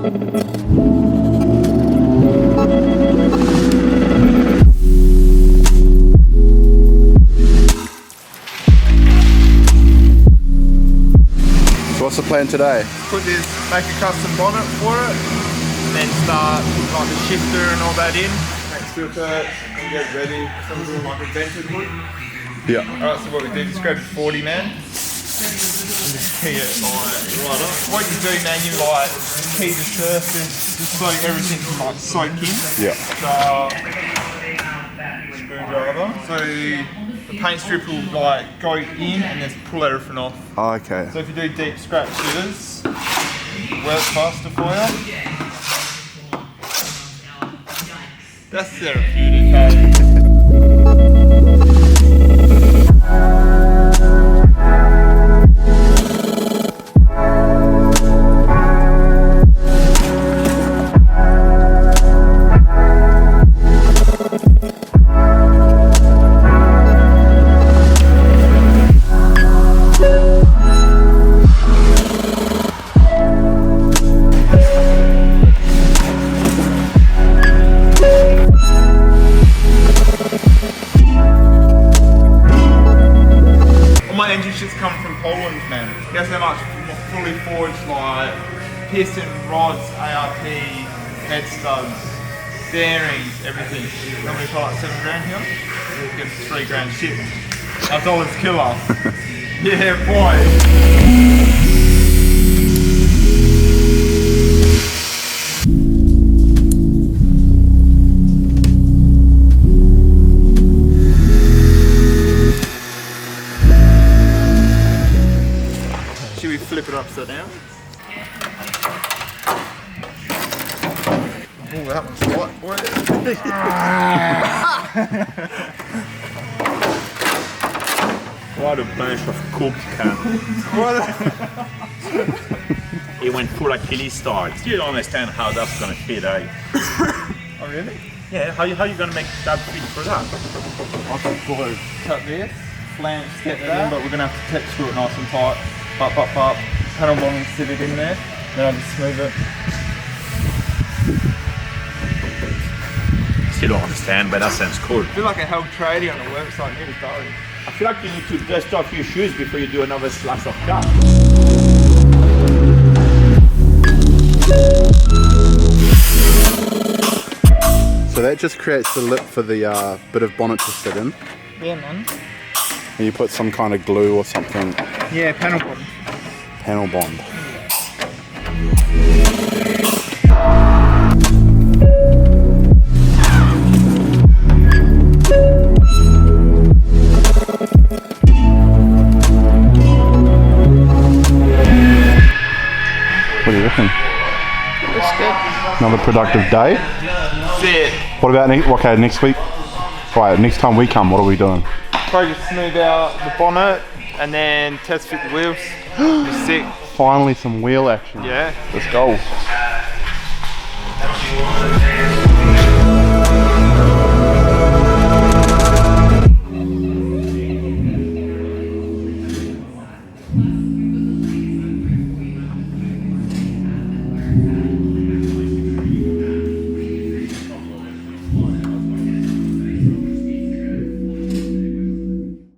What's the plan today? Make a custom bonnet for it, and then start putting like the shifter and all that in. Make strip it and get it ready. Some of them like a vented hood. Yeah. Alright, so what we do, just grab your 40 man. And just key it right up. What you do, man, you like key the surface just so everything can like soak in. Yeah. So screwdriver. So the paint strip will like go in and just pull everything off. Oh, okay. So if you do deep scratches, work faster for you. That's therapeutic, hey? My engine shit's coming from Poland, man. Guess how much fully forged, like piston rods, ARP, head studs, bearings, everything. Normally for like $7 grand here. You get $3 grand shipped. $1 killer. Yeah, boy. Flip it upside down. Oh, that one's light, boy. What a bunch of cooked cunt. He went full Achilles style. Still don't understand how that's gonna fit, eh? Oh, really? Yeah, how you gonna make that fit for that? I'll just glue. Cut this, flange, step that in, but we're gonna have to tech screw it nice and tight. Up, panel bond, sit it in there, then I'll just smooth it. Still don't understand, but that sounds cool. I feel like a held tradie on a worksite near the dough. I feel like you need to dust off your shoes before you do another slash of cut. So that just creates the lip for the bit of bonnet to sit in. Yeah, man. And you put some kind of glue or something. Yeah, panel bond. Panel bond. What do you reckon? Looks good. Another productive day. That's it. What about next week? Right, next time we come, what are we doing? Probably just smooth out the bonnet and then test fit the wheels. Be sick. Finally some wheel action. Yeah. Let's go.